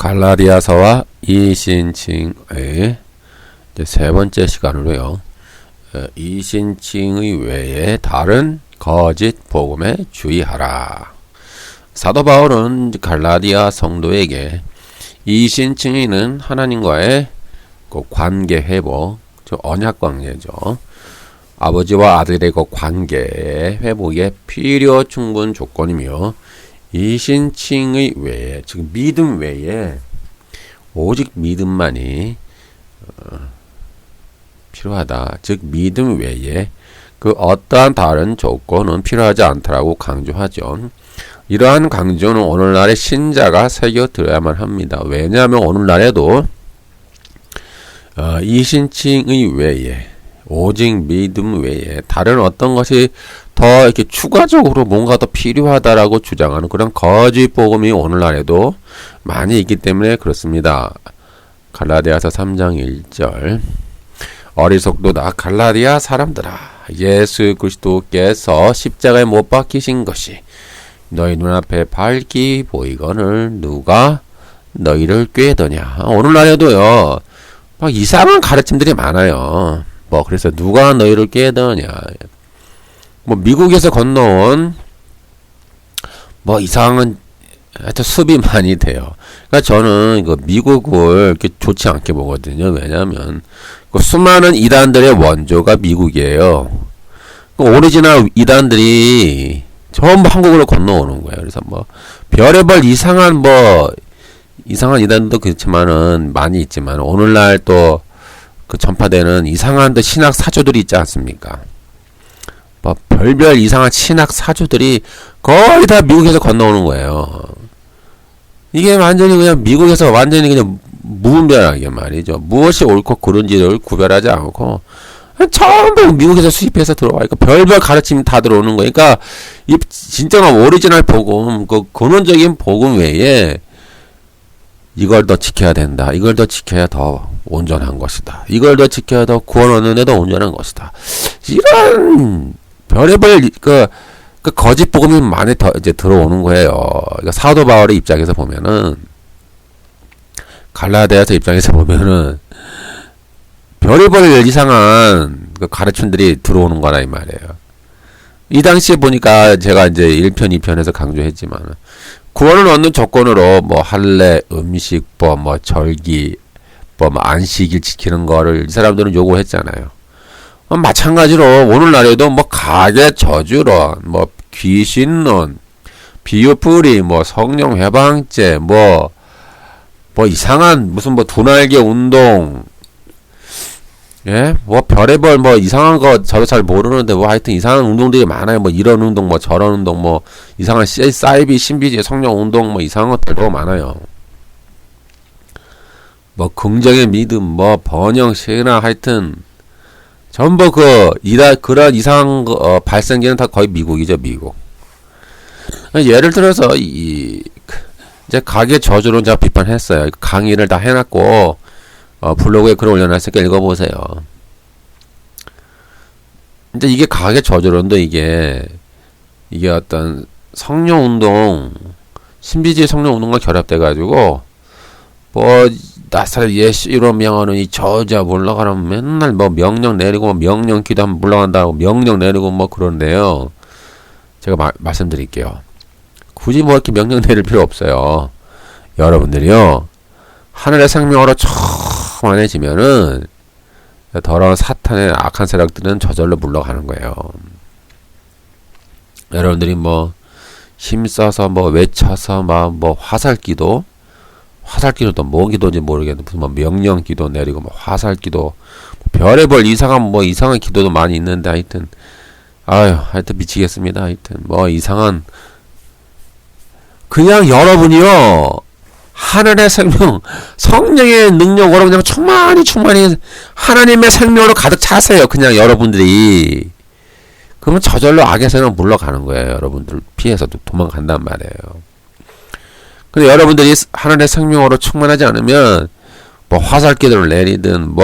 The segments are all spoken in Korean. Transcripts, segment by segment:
갈라디아서와 이신칭의 세 번째 시간으로요. 이신칭의 외에 다른 거짓 복음에 주의하라. 사도 바울은 갈라디아 성도에게 이신칭의는 하나님과의 그 관계 회복, 언약 관계죠. 아버지와 아들의 그 관계 회복의 필요 충분 조건이며, 이신칭의 외에, 즉 믿음 외에 오직 믿음만이 필요하다. 즉 믿음 외에 그 어떠한 다른 조건은 필요하지 않다라고 강조하죠. 이러한 강조는 오늘날의 신자가 새겨들어야만 합니다. 왜냐하면 오늘날에도 이신칭의 외에, 오직 믿음 외에 다른 어떤 것이 더 이렇게 추가적으로 뭔가 더 필요하다라고 주장하는 그런 거짓 복음이 오늘날에도 많이 있기 때문에 그렇습니다. 갈라디아서 3장 1절. 어리석도다 갈라디아 사람들아, 예수 그리스도께서 십자가에 못 박히신 것이 너희 눈앞에 밝히 보이거늘 누가 너희를 꾀더냐. 오늘날에도요 막 이상한 가르침들이 많아요. 그래서 누가 너희를 꾀더냐. 미국에서 건너온 이상한 하여튼 습이 많이 돼요. 그러니까 저는 미국을 이렇게 좋지 않게 보거든요. 왜냐하면 수많은 이단들의 원조가 미국이에요. 오리지널 이단들이 전부 한국으로 건너오는 거예요. 그래서 별의별 이상한 이단도 그렇지만은 많이 있지만, 오늘날 또 그 전파되는 이상한 신학 사조들이 있지 않습니까? 별별 이상한 신학 사조들이 거의 다 미국에서 건너오는 거예요. 이게 완전히 그냥 미국에서 완전히 그냥 무분별하게 말이죠. 무엇이 옳고 그른지를 구별하지 않고 전부 미국에서 수입해서 들어와니까 별별 가르침이 다 들어오는 거니까, 이 진정한 오리지널 복음, 그 근원적인 복음 외에 이걸 더 지켜야 된다. 이걸 더 지켜야 더 온전한 것이다. 이걸 더 지켜야 더 구원 얻는 데 더 온전한 것이다. 이런 별의별 그 거짓 복음이 많이 더 이제 들어오는 거예요. 그러니까 사도 바울의 입장에서 보면은, 갈라디아서 입장에서 보면은 별의별 이상한 그 가르침들이 들어오는 거라 이 말이에요. 이 당시에 보니까 제가 이제 1편, 2편에서 강조했지만, 구원을 얻는 조건으로 할례, 음식법, 절기법, 안식일 지키는 거를 이 사람들은 요구했잖아요. 마찬가지로 오늘날에도 가계 저주론, 귀신론, 비유풀이, 성령 회방죄, 이상한 무슨 두날개 운동, 예? 별의별 이상한 거 저도 잘 모르는데 하여튼 이상한 운동들이 많아요. 이런 운동, 저런 운동, 이상한 사이비, 신비주의, 성령 운동, 이상한 것들도 많아요. 긍정의 믿음, 번영, 신화, 하여튼 전부 그런 이상한 거 발생기는 다 거의 미국이죠, 미국. 예를 들어서 이제 가계 저주론 제가 비판했어요. 강의를 다 해놨고 블로그에 글을 올려놨으니까 읽어보세요. 이제 이게 가계 저주론도 이게 어떤 성령운동, 신비주의 성령운동과 결합돼가지고 나사렛 예수로 명하는 이 저주야 물러가라면 맨날 명령 내리고 명령 기도하면 물러간다고 명령 내리고 그런데요. 제가 말씀드릴게요. 굳이 이렇게 명령 내릴 필요 없어요. 여러분들이요, 하늘의 생명으로 충만해지면은 더러운 사탄의 악한 세력들은 저절로 물러가는 거예요. 여러분들이 힘써서 외쳐서 화살기도도 뭔 기도인지 모르겠는데 무슨 명령 기도 내리고 화살기도, 별의별 이상한 이상한 기도도 많이 있는데, 하여튼 미치겠습니다. 하여튼 이상한, 그냥 여러분이요, 하늘의 생명, 성령의 능력으로 그냥 충만히 하나님의 생명으로 가득 차세요. 그냥 여러분들이. 그러면 저절로 악의 세력은 물러가는 거예요. 여러분들 피해서 도망간단 말이에요. 근데 여러분들이 하늘의 생명으로 충만하지 않으면 화살기도를 내리든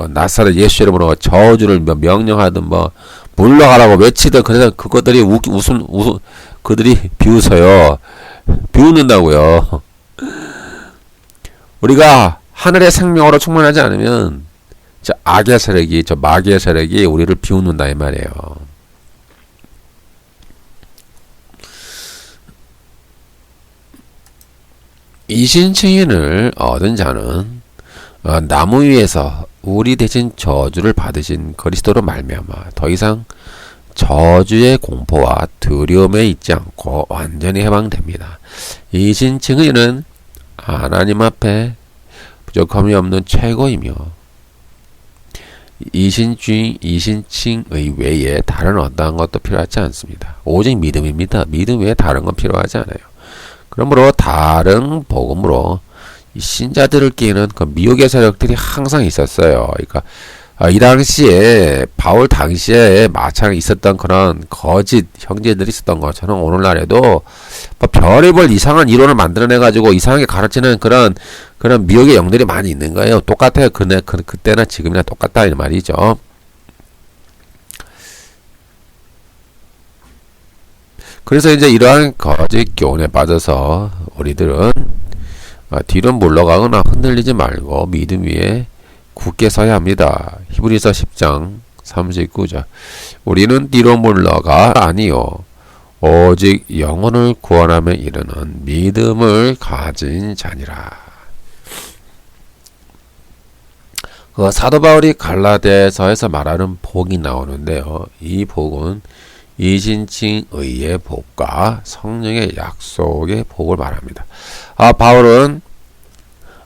나사렛 예수 이름으로 저주를 명령하든 물러가라고 외치든, 그래서 그것들이 그들이 비웃어요. 비웃는다고요. 우리가 하늘의 생명으로 충만하지 않으면 저 악의 세력이, 저 마귀의 세력이 우리를 비웃는다 이 말이에요. 이신층인을 얻은 자는 나무 위에서 우리 대신 저주를 받으신 그리스도로 말미암아 더 이상 저주의 공포와 두려움에 있지 않고 완전히 해방됩니다. 이신층인은 하나님 앞에 부족함이 없는 최고이며 이신칭의 외에 다른 어떠한 것도 필요하지 않습니다. 오직 믿음입니다. 믿음 외에 다른 건 필요하지 않아요. 그러므로 다른 복음으로 이 신자들을 끼는 그 미혹의 세력들이 항상 있었어요. 그러니까 이 당시에 바울 당시에 마찬가지 있었던 그런 거짓 형제들이 있었던 것처럼 오늘날에도 뭐 별의별 이상한 이론을 만들어내 가지고 이상하게 가르치는 그런 미혹의 영들이 많이 있는 거예요. 똑같아요. 그때나 지금이나 똑같다 이 말이죠. 그래서 이제 이러한 거짓 교훈에 빠져서 우리들은 뒤로 물러가거나 흔들리지 말고 믿음 위에 굳게 서야 합니다. 히브리서 10장 39절. 우리는 뒤로 물러가 아니요 오직 영혼을 구원함에 이르는 믿음을 가진 자니라. 그 사도 바울이 갈라디아서에서 말하는 복이 나오는데요. 이 복은 이신칭의의 복과 성령의 약속의 복을 말합니다. 바울은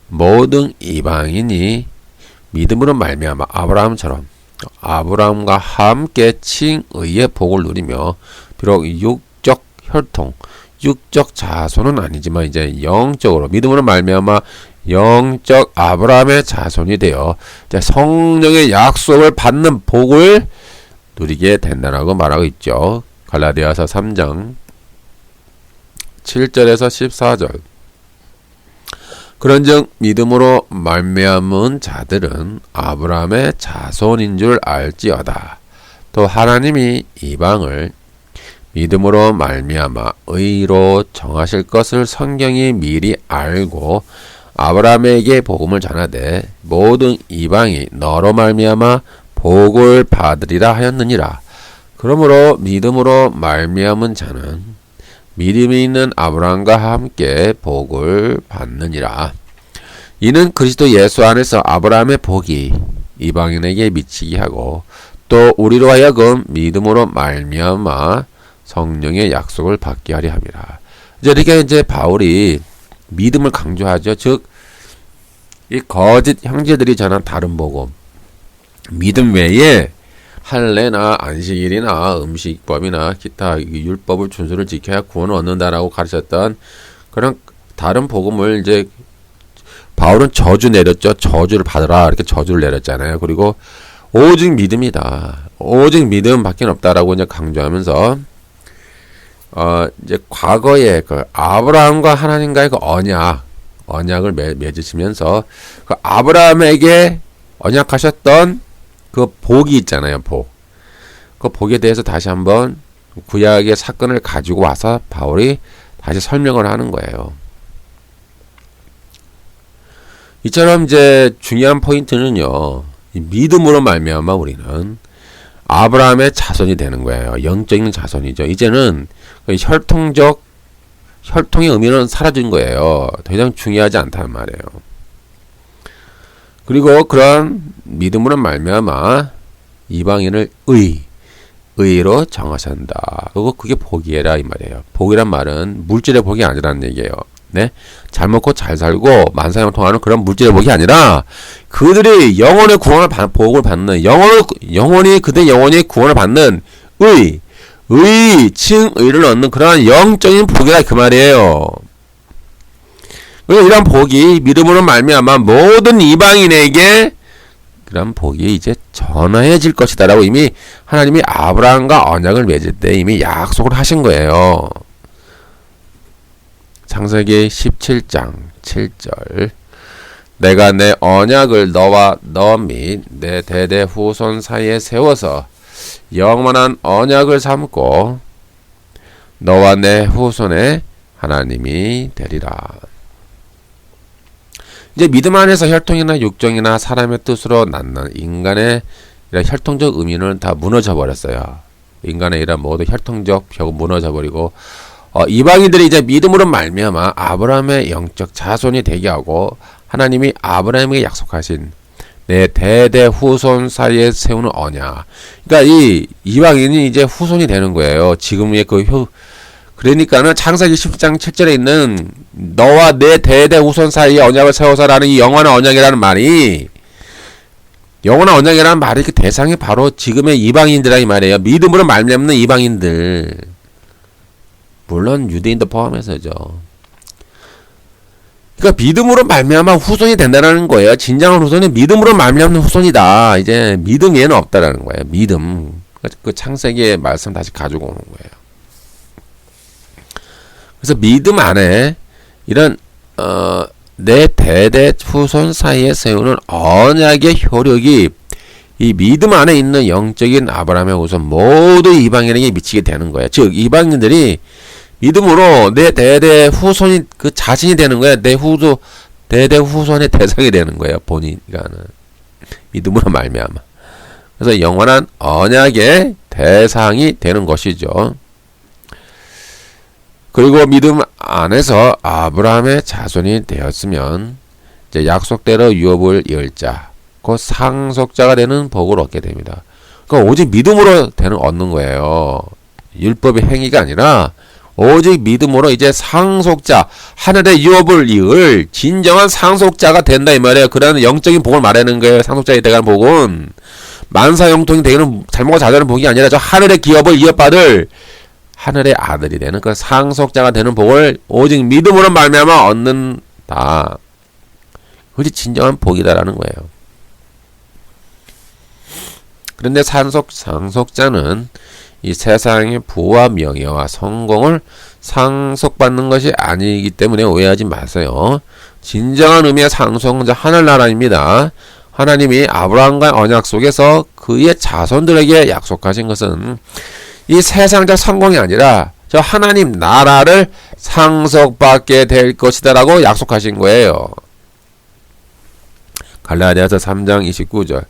모든 이방인이 믿음으로 말미암아 아브라함처럼 아브라함과 함께 칭의의 복을 누리며 비록 육적 혈통, 육적 자손은 아니지만 이제 영적으로 믿음으로 말미암아 영적 아브라함의 자손이 되어 이제 성령의 약속을 받는 복을 누리게 된다라고 말하고 있죠. 갈라디아서 3장 7절에서 14절. 그런즉 믿음으로 말미암은 자들은 아브라함의 자손인 줄 알지어다. 또 하나님이 이방을 믿음으로 말미암아 의로 정하실 것을 성경이 미리 알고 아브라함에게 복음을 전하되 모든 이방이 너로 말미암아 복을 받으리라 하였느니라. 그러므로 믿음으로 말미암은 자는 믿음이 있는 아브라함과 함께 복을 받느니라. 이는 그리스도 예수 안에서 아브라함의 복이 이방인에게 미치게 하고 또 우리로 하여금 믿음으로 말미암아 성령의 약속을 받게 하려 함이라. 이렇게 이제 바울이 믿음을 강조하죠. 즉, 이 거짓 형제들이 전한 다른 복음, 믿음 외에 할례나 안식일이나 음식법이나 기타 율법을 준수를 지켜야 구원을 얻는다라고 가르쳤던 그런 다른 복음을 이제 바울은 저주 내렸죠. 저주를 받으라 이렇게 저주를 내렸잖아요. 그리고 오직 믿음이다. 오직 믿음밖에 없다라고 이제 강조하면서 이제 과거에 그 아브라함과 하나님과의 그 언약을 맺으시면서 그 아브라함에게 언약하셨던 그 복이 있잖아요. 그 복에 대해서 다시 한번 구약의 사건을 가지고 와서 바울이 다시 설명을 하는 거예요. 이처럼 이제 중요한 포인트는요. 이 믿음으로 말미암아 우리는 아브라함의 자손이 되는 거예요. 영적인 자손이죠. 이제는 혈통의 의미는 사라진 거예요. 더 이상 중요하지 않다는 말이에요. 그리고 그런 믿음으로 말미암아 이방인을 의로 정하신다. 그리고 그게 복이라 이 말이에요. 복이란 말은 물질의 복이 아니라는 얘기예요. 네, 잘 먹고 잘 살고 만사형통하는 그런 물질의 복이 아니라 그들이 영혼의 구원을 복을 받는 영혼이 그들 영혼이 구원을 받는 칭의를 얻는 그러한 영적인 복이라 그 말이에요. 이런 복이 믿음으로 말미암아 모든 이방인에게 그런 복이 이제 전해질 것이다라고 이미 하나님이 아브라함과 언약을 맺을 때 이미 약속을 하신 거예요. 창세기 17장 7절. 내가 내 언약을 너와 너 및 내 대대 후손 사이에 세워서 영원한 언약을 삼고 너와 내 후손의 하나님이 되리라. 이제 믿음 안에서 혈통이나 육정이나 사람의 뜻으로 낳는 인간의 이런 혈통적 의미는 다 무너져 버렸어요. 인간의 이런 모든 혈통적 벽은 무너져 버리고 이방인들이 이제 믿음으로 말미암아 아브라함의 영적 자손이 되게 하고 하나님이 아브라함에게 약속하신 내 대대 후손 사이에 세우는 언약. 그러니까 이 이방인이 이제 후손이 되는 거예요. 지금의 그러니까는 창세기 10장 7절에 있는 너와 내 대대 후손 사이에 언약을 세워서라는 이 영원한 언약이라는 말이 영원한 언약이라는 말이 그 대상이 바로 지금의 이방인들이란 말이에요. 믿음으로 말미암는 이방인들. 물론 유대인도 포함해서죠. 그러니까 믿음으로 말미암아 후손이 된다는 거예요. 진정한 후손이 믿음으로 말미암는 후손이다. 이제 믿음 외에는 없다라는 거예요. 믿음. 그 창세기의 말씀 다시 가지고 오는 거예요. 그래서 믿음 안에 이런 내 대대 후손 사이에 세우는 언약의 효력이 이 믿음 안에 있는 영적인 아브라함의 후손 모두 이방인에게 미치게 되는 거예요. 즉 이방인들이 믿음으로 내 대대 후손이 그 자신이 되는 거야. 내 대대 후손의 대상이 되는 거예요. 본인가는 믿음으로 말미암아. 그래서 영원한 언약의 대상이 되는 것이죠. 그리고 믿음 안에서 아브라함의 자손이 되었으면 이제 약속대로 유업을 이을 자, 곧 상속자가 되는 복을 얻게 됩니다. 그러니까 오직 믿음으로 얻는 거예요. 율법의 행위가 아니라 오직 믿음으로 이제 상속자, 하늘의 유업을 이을 진정한 상속자가 된다 이 말이에요. 그러한 영적인 복을 말하는 거예요. 상속자에 대한 복은 만사형통이 되는 잘못과 자자는 복이 아니라 저 하늘의 기업을 이어받을 하늘의 아들이 되는 그 상속자가 되는 복을 오직 믿음으로 말미암아 얻는다. 그것이 진정한 복이다라는 거예요. 그런데 상속자는 이 세상의 부와 명예와 성공을 상속받는 것이 아니기 때문에 오해하지 마세요. 진정한 의미의 상속자 하늘나라입니다. 하나님이 아브라함과의 언약 속에서 그의 자손들에게 약속하신 것은 이 세상적 성공이 아니라 저 하나님 나라를 상속받게 될 것이다 라고 약속하신 거예요. 갈라디아서 3장 29절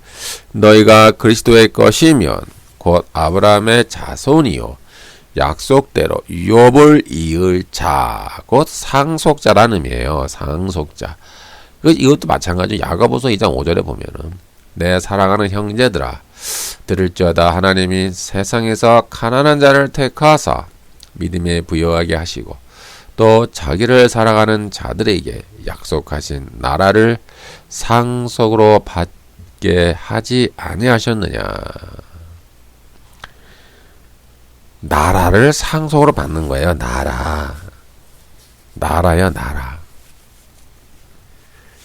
너희가 그리스도의 것이면 곧 아브라함의 자손이요 약속대로 유업을 이을 자, 곧 상속자라는 의미예요. 상속자. 이것도 마찬가지로 야고보서 2장 5절에 보면은 내 사랑하는 형제들아 들을지어다 하나님이 세상에서 가난한 자를 택하사 믿음에 부여하게 하시고 또 자기를 사랑하는 자들에게 약속하신 나라를 상속으로 받게 하지 아니하셨느냐. 나라를 상속으로 받는 거예요. 나라요, 나라.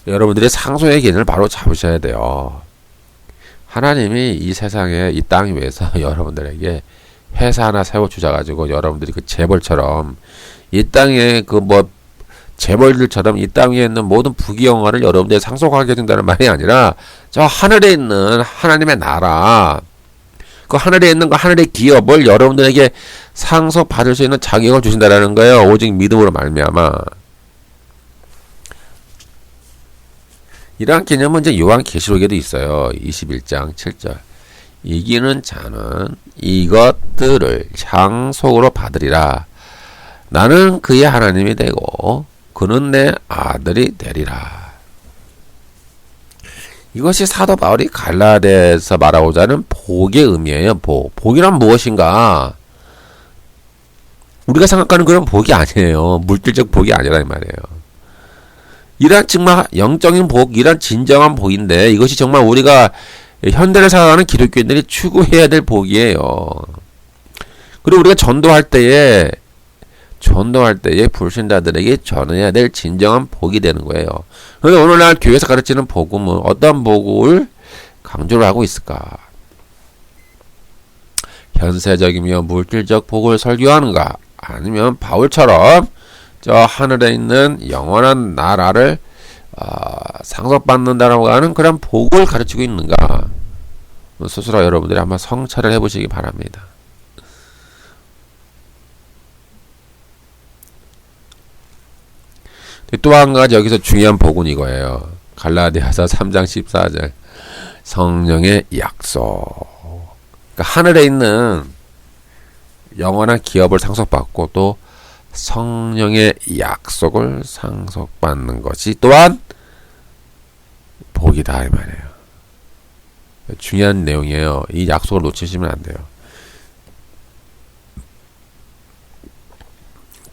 여러분들이 상속의 개념을 바로 잡으셔야 돼요. 하나님이 이 세상에 이 땅 위에서 여러분들에게 회사 하나 세워주셔가지고 여러분들이 그 재벌처럼 이 땅에 재벌들처럼 이 땅 위에 있는 모든 부귀영화를 여러분들이 상속하게 해준다는 말이 아니라 저 하늘에 있는 하나님의 나라, 그 하늘에 있는 그 하늘의 기업을 여러분들에게 상속받을 수 있는 자격을 주신다라는 거예요. 오직 믿음으로 말미암아. 이러한 개념은 이제 요한계시록에도 있어요. 21장 7절. 이기는 자는 이것들을 상속으로 받으리라. 나는 그의 하나님이 되고 그는 내 아들이 되리라. 이것이 사도 바울이 갈라디아에서 말하고자 하는 복의 의미예요. 복이란 무엇인가? 우리가 생각하는 그런 복이 아니에요. 물질적 복이 아니라 이 말이에요. 이란 정말 영적인 복, 이란 진정한 복인데 이것이 정말 우리가 현대를 살아가는 기독교인들이 추구해야 될 복이에요. 그리고 우리가 전도할 때에 불신자들에게 전해야 될 진정한 복이 되는 거예요. 그런데 오늘날 교회에서 가르치는 복음은 어떤 복을 강조를 하고 있을까? 현세적이며 물질적 복을 설교하는가? 아니면 바울처럼 저 하늘에 있는 영원한 나라를 상속받는다라고 하는 그런 복을 가르치고 있는가? 스스로 여러분들이 한번 성찰을 해보시기 바랍니다. 또 한 가지 여기서 중요한 복은 이거예요. 갈라디아서 3장 14절 성령의 약속. 그러니까 하늘에 있는 영원한 기업을 상속받고 또 성령의 약속을 상속받는 것이 또한 복이다 이 말이에요. 중요한 내용이에요. 이 약속을 놓치시면 안 돼요.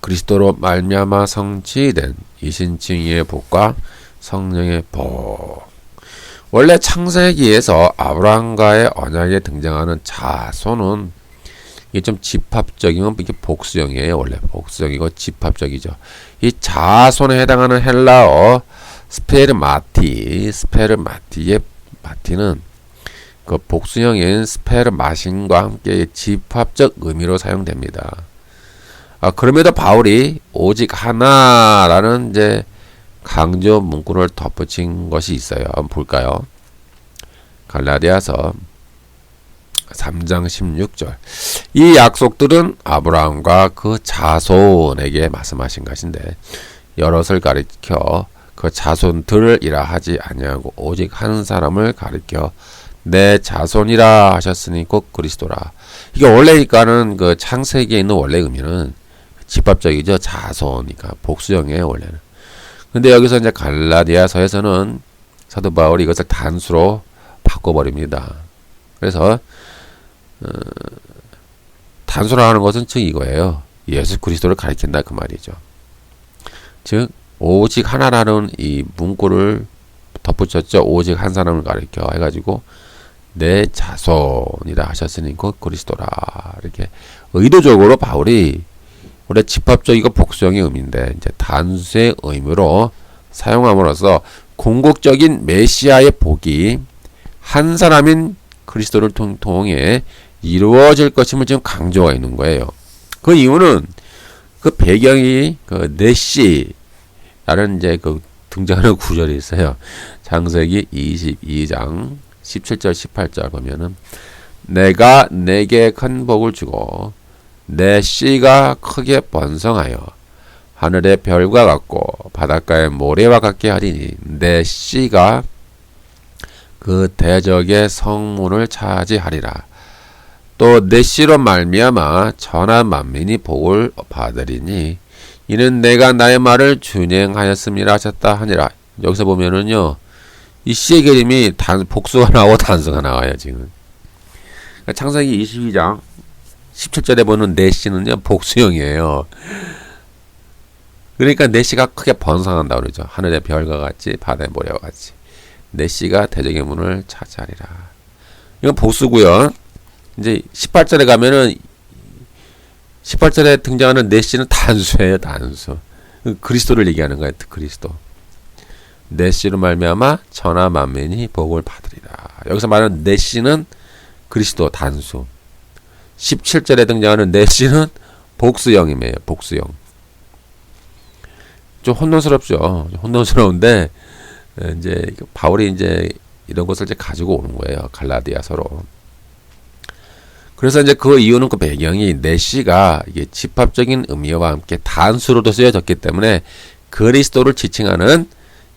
그리스도로 말미암아 성취된 이신칭의의 복과 성령의 복. 원래 창세기에서 아브라함과의 언약에 등장하는 자손은 이게 좀 집합적이면 이게 복수형이에요. 원래 복수형이고 집합적이죠. 이 자손에 해당하는 헬라어 스페르마티의 마티는 그 복수형인 스페르마신과 함께 집합적 의미로 사용됩니다. 그럼에도 바울이 오직 하나라는 이제 강조 문구를 덧붙인 것이 있어요. 한번 볼까요? 갈라디아서 3장 16절. 이 약속들은 아브라함과 그 자손에게 말씀하신 것인데 여럿을 가리켜 그 자손들이라 하지 아니하고 오직 한 사람을 가리켜 내 자손이라 하셨으니 곧 그리스도라. 이게 원래니까는 그 창세기에 있는 원래 의미는 집합적이죠. 자손이니까 복수형이에요 원래는. 근데 여기서 이제 갈라디아서에서는 사도 바울이 이것을 단수로 바꿔버립니다. 그래서 단수로 하는 것은 즉 이거예요. 예수 그리스도를 가리킨다 그 말이죠. 즉 오직 하나라는 이 문구를 덧붙였죠. 오직 한 사람을 가리켜 해가지고 내 자손이라 하셨으니 곧 그리스도라. 이렇게 의도적으로 바울이 원래 집합적이고 복수형의 의미인데 이제 단수의 의미로 사용함으로써 궁극적인 메시아의 복이 한 사람인 그리스도를 통해 이루어질 것임을 지금 강조가 있는 거예요. 그 이유는 그 배경이 그 넷시라는 이제 그 등장하는 구절이 있어요. 창세기 22장 17절 18절 보면은 내가 내게 큰 복을 주고 내 씨가 크게 번성하여 하늘의 별과 같고 바닷가의 모래와 같게 하리니 내 씨가 그 대적의 성문을 차지하리라. 또 내 씨로 말미암아 천하 만민이 복을 받으리니 이는 내가 나의 말을 준행하였음이라 하셨다 하니라. 여기서 보면은요 이 씨의 그림이 복수가 나오고 단수가 나와요 지금. 그러니까 창세기 22장 17절에 보는 내 씨는요 복수형이에요. 그러니까 내 씨가 크게 번성한다 그러죠. 하늘의 별과 같이 바다의 모래와 같이 내 씨가 대적의 문을 차지하리라. 이건 복수고요. 이제 18절에 가면은 18절에 등장하는 내 씨는 단수예요. 단수. 그리스도를 얘기하는 거예요. 그리스도. 내 씨로 말미암아 천하 만민이 복을 받으리라. 여기서 말하는 내 씨는 그리스도 단수. 17절에 등장하는 내 씨는 복수형이에요. 복수형. 좀 혼돈스럽죠. 혼돈스러운데 이제 바울이 이제 이런 것을 이제 가지고 오는 거예요. 갈라디아서로. 그래서 이제 그 이유는 그 배경이 내 씨가 이게 집합적인 의미와 함께 단수로도 쓰여졌기 때문에 그리스도를 지칭하는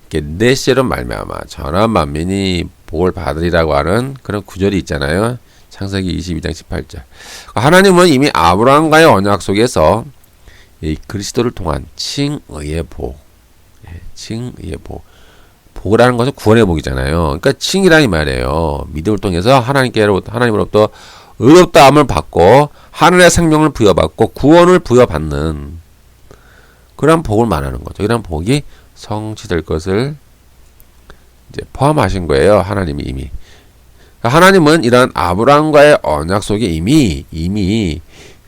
내 씨로 말미암아 전하 만민이 복을 받으리라고 하는 그런 구절이 있잖아요. 창세기 22장 18절. 하나님은 이미 아브라함과의 언약 속에서 이 그리스도를 통한 칭의의 복, 칭의의 복, 복이라는 것은 구원의 복이잖아요. 그러니까 칭이라는 말이에요. 믿음을 통해서 하나님으로부터 의롭다함을 받고 하늘의 생명을 부여받고 구원을 부여받는 그런 복을 말하는 거죠. 이런 복이 성취될 것을 이제 포함하신 거예요. 하나님이 이미. 하나님은 이러한 아브라함과의 언약 속에 이미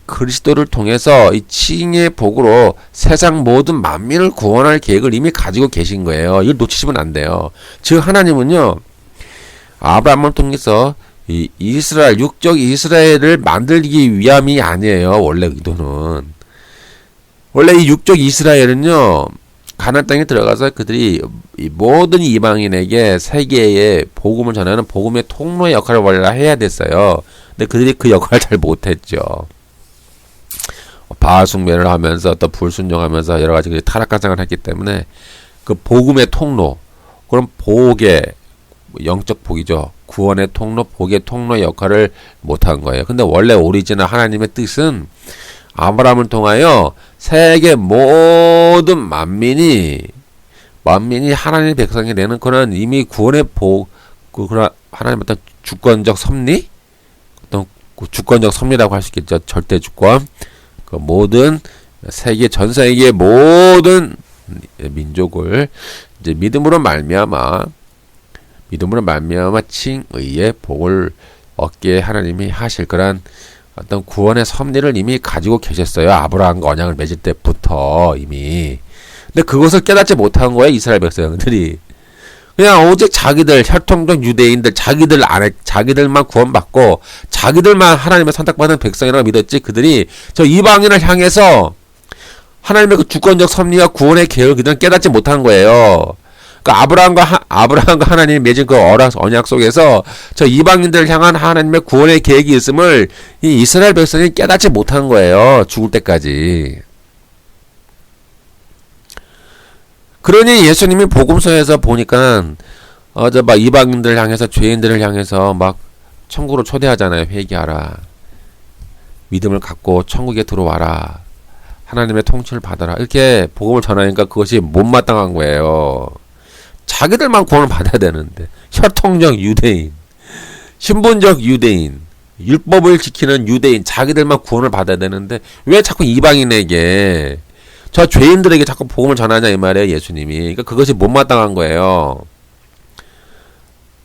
그리스도를 통해서 이 칭의 복으로 세상 모든 만민을 구원할 계획을 이미 가지고 계신 거예요. 이걸 놓치시면 안 돼요. 즉 하나님은요 아브라함을 통해서 이 이스라엘 육적 이스라엘을 만들기 위함이 아니에요. 원래 의도는 원래 이 육적 이스라엘은요 가나안 땅에 들어가서 그들이 이 모든 이방인에게 세계에 복음을 전하는 복음의 통로의 역할을 원래 해야 됐어요. 근데 그들이 그 역할을 잘 못했죠. 바알 숭배를 하면서 또 불순종하면서 여러 가지 타락한 생활을 했기 때문에 그 복음의 통로 그럼 복의 영적 복이죠. 구원의 통로, 복의 통로 역할을 못한 거예요. 근데 원래 오리지널 하나님의 뜻은 아브라함을 통하여 세계 모든 만민이 하나님의 백성이 되는 그런 이미 구원의 복, 그런 하나님의 어떤 주권적 섭리, 어떤 주권적 섭리라고 할 수 있겠죠. 절대 주권. 그 모든 세계 전 세계의 모든 민족을 이제 믿음으로 말미암아 칭의의 복을 얻게 하나님이 하실 거란 어떤 구원의 섭리를 이미 가지고 계셨어요. 아브라함과 언약을 맺을 때부터 이미. 근데 그것을 깨닫지 못한 거예요. 이스라엘 백성들이. 그냥 오직 자기들 혈통적 유대인들 자기들만 구원받고 자기들만 하나님의 선택받은 백성이라고 믿었지, 그들이 저 이방인을 향해서 하나님의 그 주권적 섭리와 구원의 계획을 그들은 깨닫지 못한 거예요. 그러니까 아브라함과 하나님이 맺은 그 언약 속에서 저 이방인들을 향한 하나님의 구원의 계획이 있음을 이 이스라엘 백성이 깨닫지 못한 거예요. 죽을 때까지. 그러니 예수님이 복음서에서 보니까 막 이방인들 향해서, 죄인들을 향해서 막 천국으로 초대하잖아요. 회개하라. 믿음을 갖고 천국에 들어와라. 하나님의 통치를 받아라. 이렇게 복음을 전하니까 그것이 못마땅한 거예요. 자기들만 구원을 받아야 되는데, 혈통적 유대인, 신분적 유대인, 율법을 지키는 유대인, 자기들만 구원을 받아야 되는데 왜 자꾸 이방인에게, 저 죄인들에게 자꾸 복음을 전하냐 이 말이에요, 예수님이. 그러니까 그것이 못마땅한 거예요.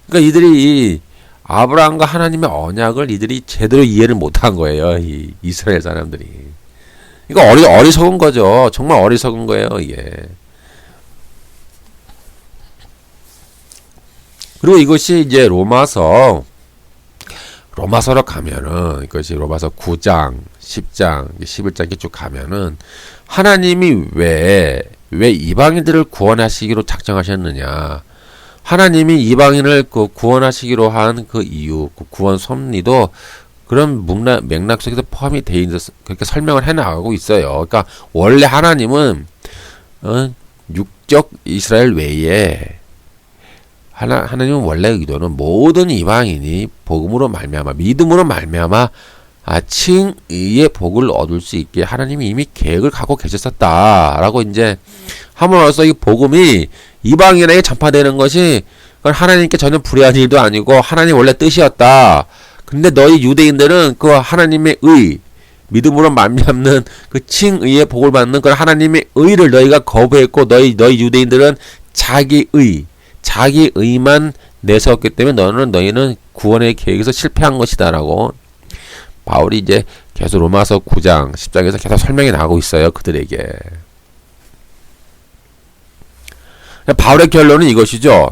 그러니까 이들이 아브라함과 하나님의 언약을 이들이 제대로 이해를 못한 거예요, 이 이스라엘 사람들이. 그러니까 어리석은 거죠. 정말 어리석은 거예요, 이게. 그리고 이것이 이제 로마서로 가면은, 이것이 로마서 9장, 10장, 11장 이렇게 쭉 가면은, 하나님이 왜 이방인들을 구원하시기로 작정하셨느냐. 하나님이 이방인을 구원하시기로 한 그 이유, 그 구원 섭리도 그런 맥락 속에서 포함이 되어 있어서 그렇게 설명을 해 나가고 있어요. 그러니까 원래 하나님은 육적 이스라엘 외에 하나님은 원래 의도는 모든 이방인이 복음으로 말미암아, 믿음으로 말미암아 칭의의 복을 얻을 수 있게 하나님이 이미 계획을 갖고 계셨었다라고 이제 함으로써 이 복음이 이방인에게 전파되는 것이 하나님께 전혀 불의한 일도 아니고 하나님 원래 뜻이었다. 근데 너희 유대인들은 그 하나님의 믿음으로 말미암는 그 칭의의 복을 받는 그 하나님의 의를 너희가 거부했고 너희 유대인들은 자기의만 내세웠기 때문에 너희는 구원의 계획에서 실패한 것이다라고 바울이 이제 계속 로마서 9장, 10장에서 계속 설명이 나오고 있어요. 그들에게. 바울의 결론은 이것이죠.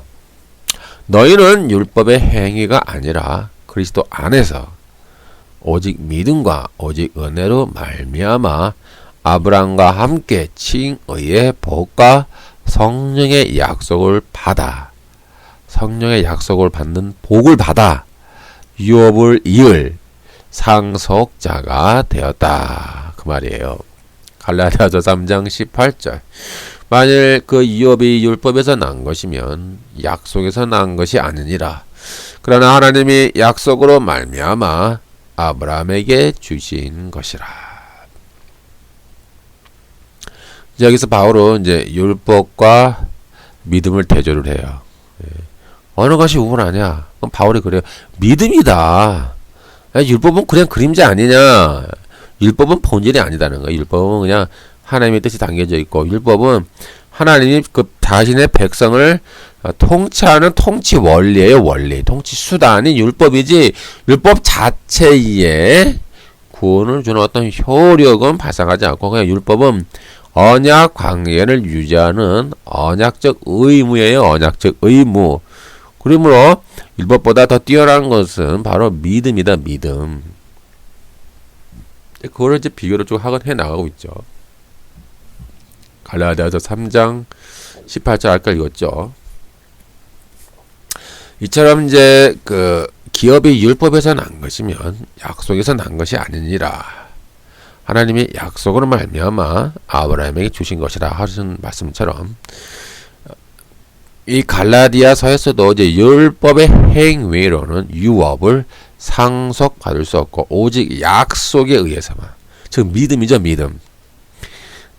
너희는 율법의 행위가 아니라 그리스도 안에서 오직 믿음과 오직 은혜로 말미암아 아브라함과 함께 칭의의 복과 성령의 약속을 받는 복을 받아 유업을 이을 상속자가 되었다. 그 말이에요. 갈라디아서 3장 18절. 만일 그 유업이 율법에서 난 것이면 약속에서 난 것이 아니니라. 그러나 하나님이 약속으로 말미암아 아브라함에게 주신 것이라. 여기서 바울은 이제 율법과 믿음을 대조를 해요. 어느 것이 우월하냐? 그럼 바울이 그래요. 믿음이다. 율법은 그냥 그림자 아니냐? 율법은 본질이 아니다는 거야. 율법은 그냥 하나님의 뜻이 담겨져 있고, 율법은 하나님이 그 자신의 백성을 통치하는 통치 원리예요. 원리. 통치 수단이 율법이지, 율법 자체에 구원을 주는 어떤 효력은 발생하지 않고, 그냥 율법은 언약 관계를 유지하는 언약적 의무예요. 언약적 의무. 그러므로 율법보다 더 뛰어난 것은 바로 믿음이다. 믿음. 그거를 이제 비교를 쭉 해 나가고 있죠. 갈라디아서 3장 18절 아까 읽었죠. 이처럼 이제 그 기업이 율법에서 난 것이면 약속에서 난 것이 아니니라. 하나님이 약속으로 말미암아 아브라함에게 주신 것이라 하신 말씀처럼 이 갈라디아서에서도 이제 율법의 행위로는 유업을 상속받을 수 없고 오직 약속에 의해서만, 즉 믿음이죠.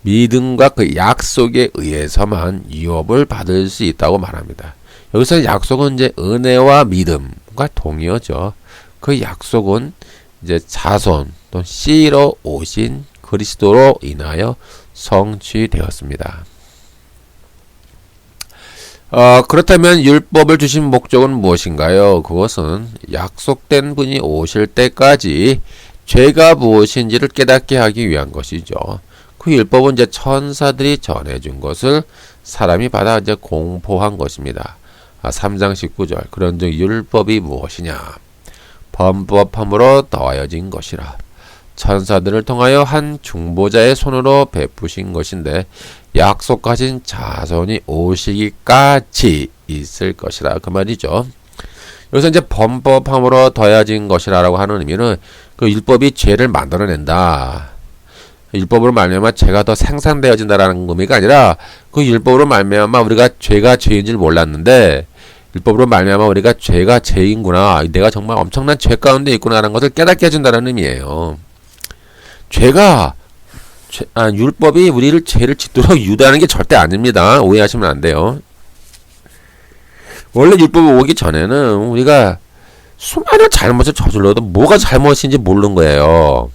믿음과 그 약속에 의해서만 유업을 받을 수 있다고 말합니다. 여기서 약속은 이제 은혜와 믿음과 동의어죠. 그 약속은 이제 자손 또 씨로 오신 그리스도로 인하여 성취되었습니다. 그렇다면 율법을 주신 목적은 무엇인가요? 그것은 약속된 분이 오실 때까지 죄가 무엇인지를 깨닫게 하기 위한 것이죠. 그 율법은 이제 천사들이 전해준 것을 사람이 받아 이제 공포한 것입니다. 3장 19절. 그런즉 율법이 무엇이냐? 범법함으로 더하여진 것이라. 천사들을 통하여 한 중보자의 손으로 베푸신 것인데 약속하신 자손이 오시기까지 있을 것이라 그 말이죠. 여기서 이제 범법함으로 더해진 것이라고 하는 의미는 그 율법이 죄를 만들어낸다. 율법으로 말미암아 죄가 더 생산되어진다라는 의미가 아니라 그 율법으로 말미암아 우리가 죄가 죄인 줄 몰랐는데 율법으로 말미암아 우리가 죄가 죄인구나, 내가 정말 엄청난 죄 가운데 있구나라는 것을 깨닫게 해준다는 의미예요. 율법이 우리를 죄를 짓도록 유도하는 게 절대 아닙니다. 오해하시면 안 돼요. 원래 율법이 오기 전에는 우리가 수많은 잘못을 저질러도 뭐가 잘못인지 모르는 거예요.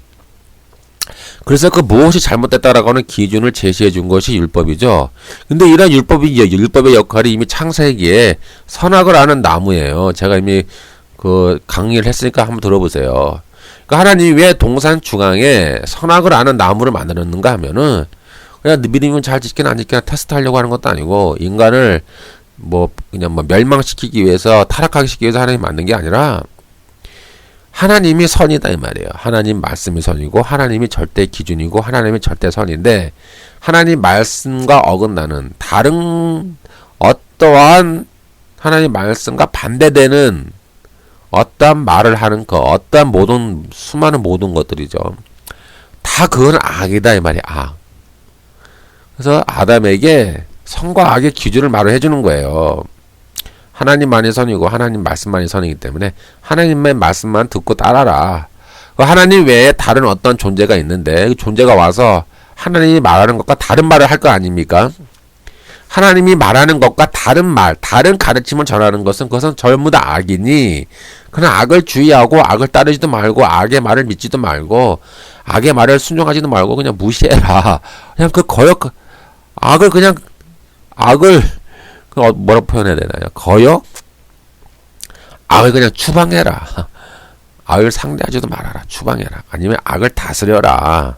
그래서 그 무엇이 잘못됐다라고 하는 기준을 제시해 준 것이 율법이죠. 근데 이런 율법의 역할이 이미 창세기에 선악을 아는 나무예요. 제가 이미 그 강의를 했으니까 한번 들어보세요. 그러니까 하나님이 왜 동산 중앙에 선악을 아는 나무를 만들었는가 하면은 그냥 믿으면 잘 지키나 안 지키나 테스트하려고 하는 것도 아니고 인간을 그냥 멸망시키기 위해서 타락하게 시키기 위해서 하나님이 만든 게 아니라 하나님이 선이다 이 말이에요. 하나님 말씀이 선이고 하나님이 절대 기준이고 하나님이 절대 선인데 하나님 말씀과 어긋나는 다른 어떠한 하나님 말씀과 반대되는 어떠한 말을 하는 어떠한 수많은 모든 것들이죠. 다 그건 악이다 이 말이야. 악. 그래서 아담에게 선과 악의 기준을 말을 해주는 거예요. 하나님만이 선이고 하나님 말씀만이 선이기 때문에 하나님의 말씀만 듣고 따라라. 하나님 외에 다른 어떤 존재가 있는데 그 존재가 와서 하나님이 말하는 것과 다른 말을 할 거 아닙니까? 하나님이 말하는 것과 다른 가르침을 전하는 그것은 전부 다 악이니 그냥 악을 주의하고 악을 따르지도 말고 악의 말을 믿지도 말고 악의 말을 순종하지도 말고 그냥 무시해라. 그냥 악을 뭐라고 표현해야 되나요? 악을 그냥 추방해라. 악을 상대하지도 말아라. 추방해라. 아니면 악을 다스려라.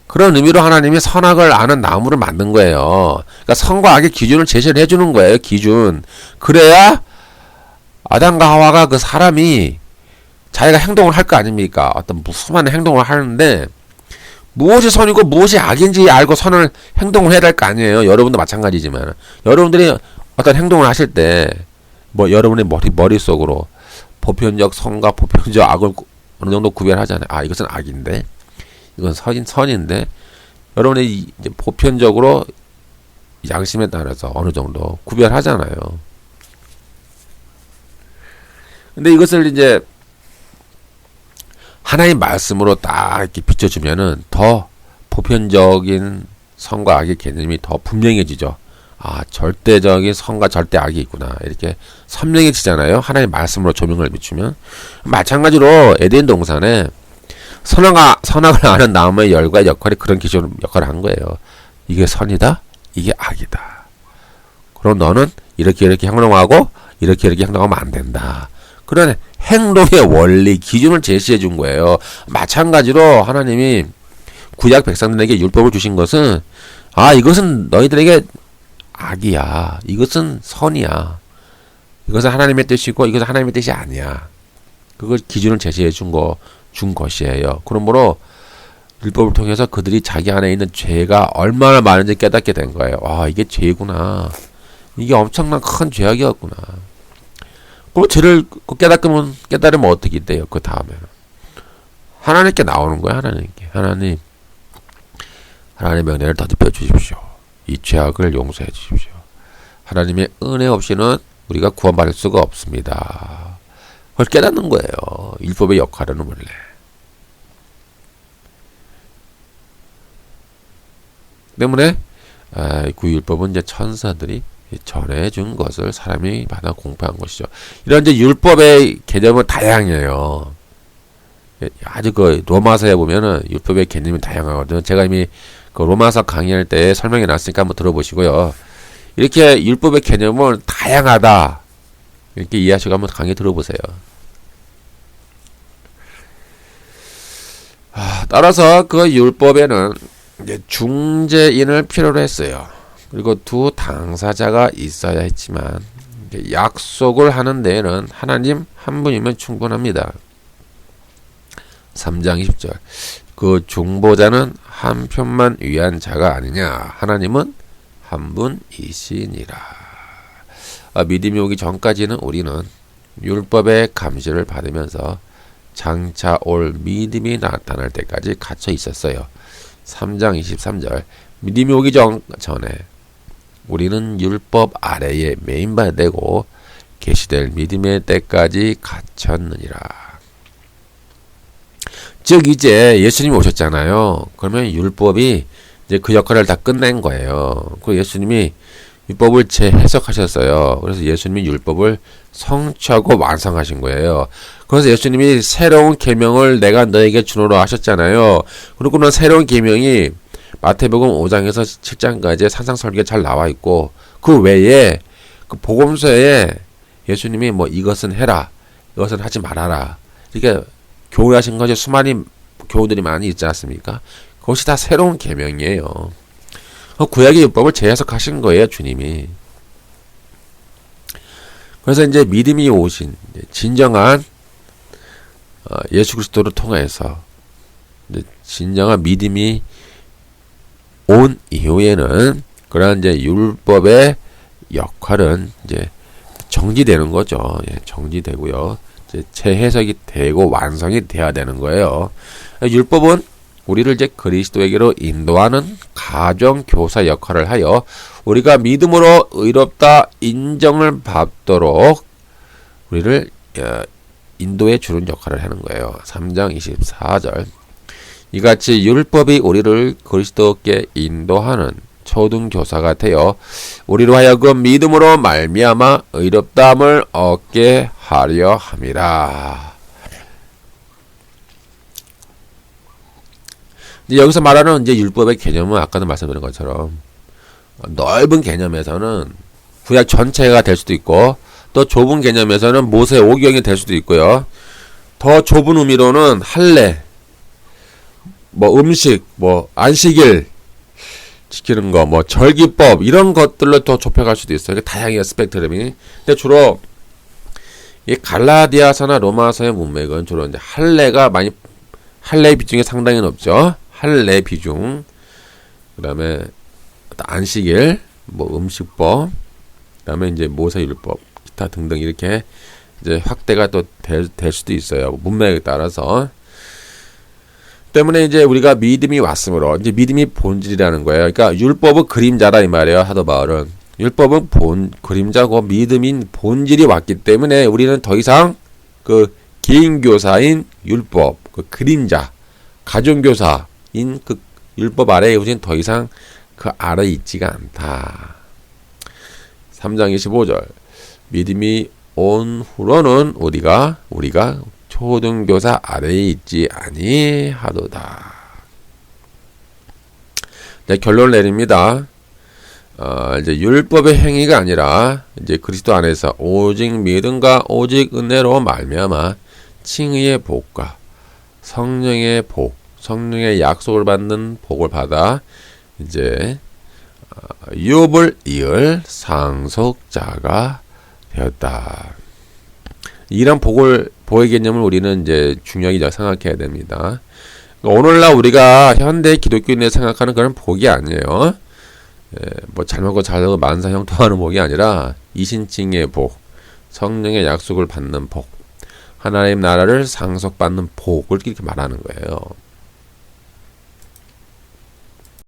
그런 의미로 하나님이 선악을 아는 나무를 만든 거예요. 그러니까 선과 악의 기준을 제시를 해주는 거예요. 기준. 그래야 아담과 하와가 그 사람이 자기가 행동을 할 거 아닙니까? 어떤 수많은 행동을 하는데 무엇이 선이고 무엇이 악인지 알고 행동을 해야 될 거 아니에요. 여러분도 마찬가지지만 여러분들이 어떤 행동을 하실 때 여러분의 머릿속으로 보편적 선과 보편적 악을 어느 정도 구별하잖아요. 이것은 악인데 이건 선인데 여러분의 이제 보편적으로 양심에 따라서 어느 정도 구별하잖아요. 근데 이것을 이제 하나님 말씀으로 딱 이렇게 비춰주면은 더 보편적인 선과 악의 개념이 더 분명해지죠. 절대적인 선과 절대 악이 있구나. 이렇게 선명해지잖아요. 하나님 말씀으로 조명을 비추면. 마찬가지로 에덴 동산에 선악을 아는 나무의 열과 역할이 그런 기존 역할을 한 거예요. 이게 선이다. 이게 악이다. 그럼 너는 이렇게 행동하고 이렇게 행동하면 안 된다. 그런 행동의 원리, 기준을 제시해 준 거예요. 마찬가지로 하나님이 구약 백성들에게 율법을 주신 것은 이것은 너희들에게 악이야. 이것은 선이야. 이것은 하나님의 뜻이고 이것은 하나님의 뜻이 아니야. 그걸 기준을 제시해 준 것이에요. 그러므로 율법을 통해서 그들이 자기 안에 있는 죄가 얼마나 많은지 깨닫게 된 거예요. 이게 죄구나. 이게 엄청난 큰 죄악이었구나. 그 죄를 깨달으면 어떻게 돼요? 그 다음에는 하나님께 나오는 거예요. 하나님의 은혜를 더듬혀 주십시오. 이 죄악을 용서해 주십시오. 하나님의 은혜 없이는 우리가 구원받을 수가 없습니다. 그걸 깨닫는 거예요. 율법의 역할은 원래. 때문에 그 율법은 이제 천사들이 전해준 것을 사람이 받아 공부한 것이죠. 이런 이제 율법의 개념은 다양해요. 아주 그 로마서에 보면은 율법의 개념이 다양하거든요. 제가 이미 그 로마서 강의할 때 설명해 놨으니까 한번 들어보시고요. 이렇게 율법의 개념은 다양하다. 이렇게 이해하시고 한번 강의 들어보세요. 따라서 그 율법에는 이제 중재인을 필요로 했어요. 그리고 두 당사자가 있어야 했지만 약속을 하는 데에는 하나님 한 분이면 충분합니다. 3장 20절 그 중보자는 한 편만 위한 자가 아니냐 하나님은 한 분이시니라. 믿음이 오기 전까지는 우리는 율법의 감시를 받으면서 장차 올 믿음이 나타날 때까지 갇혀 있었어요. 3장 23절 믿음이 오기 전에 우리는 율법 아래에 매인바 되고 계시될 믿음의 때까지 갇혔느니라. 즉 이제 예수님이 오셨잖아요. 그러면 율법이 이제 그 역할을 다 끝낸 거예요. 그 예수님이 율법을 재해석하셨어요. 그래서 예수님이 율법을 성취하고 완성하신 거예요. 그래서 예수님이 새로운 계명을 내가 너에게 주노라 하셨잖아요. 그리고는 새로운 계명이 마태복음 5장에서 7장까지 산상설계가 잘 나와 있고 그 외에 그 복음서에 예수님이 뭐 이것은 해라, 이것은 하지 말아라 이렇게 교훈하신 것이 수많은 교훈들이 많이 있지 않습니까? 그것이 다 새로운 계명이에요. 구약의 율법을 재해석하신 거예요, 주님이. 그래서 이제 믿음이 오신 진정한 예수 그리스도를 통해서 진정한 믿음이 온 이후에는 그러한 이제 율법의 역할은 이제 정지되는 거죠. 예, 정지되고요. 이제 재해석이 되고 완성이 돼야 되는 거예요. 율법은 우리를 이제 그리스도에게로 인도하는 가정 교사 역할을 하여 우리가 믿음으로 의롭다 인정을 받도록 우리를 인도해 주는 역할을 하는 거예요. 3장 24절 이같이 율법이 우리를 그리스도께 인도하는 초등교사가 되어 우리로 하여금 믿음으로 말미암아 의롭다함을 얻게 하려 함이라. 이제 여기서 말하는 이제 율법의 개념은 아까도 말씀드린 것처럼 넓은 개념에서는 구약 전체가 될 수도 있고 또 좁은 개념에서는 모세 오경이 될 수도 있고요. 더 좁은 의미로는 할례, 뭐 음식, 뭐 안식일 지키는 거, 뭐 절기법 이런 것들로 더 좁혀갈 수도 있어요. 다양해요, 스펙트럼이. 근데 주로 이 갈라디아서나 로마서의 문맥은 주로 이제 할례의 비중이 상당히 높죠. 할례 비중, 그다음에 안식일, 뭐 음식법, 그다음에 이제 모세율법, 기타 등등 이렇게 이제 확대가 또 될 수도 있어요. 문맥에 따라서. 때문에 이제 우리가 믿음이 왔으므로 이제 믿음이 본질이라는 거예요. 그러니까 율법은 그림자다 이 말이에요. 하도 바울은 율법은 그림자고 믿음인 본질이 왔기 때문에 우리는 더 이상 그 개인교사인 율법, 그 그림자, 가정교사인 그 율법 아래에 우리는 더 이상 그 아래에 있지가 않다. 3장 25절 믿음이 온 후로는 우리가 초등교사 아래에 있지 아니하도다. 네, 결론 내립니다. 이제 율법의 행위가 아니라 이제 그리스도 안에서 오직 믿음과 오직 은혜로 말미암아 칭의의 복과 성령의 복, 성령의 약속을 받는 복을 받아 이제 유업을 이을 상속자가 되었다. 이런 복의 개념을 우리는 이제 중요하게 생각해야 됩니다. 오늘날 우리가 현대 기독교인에 생각하는 그런 복이 아니에요. 뭐 잘 먹고 잘 살고 만사 형통하는 복이 아니라 이신칭의 복, 성령의 약속을 받는 복, 하나님 나라를 상속받는 복을 이렇게 말하는 거예요.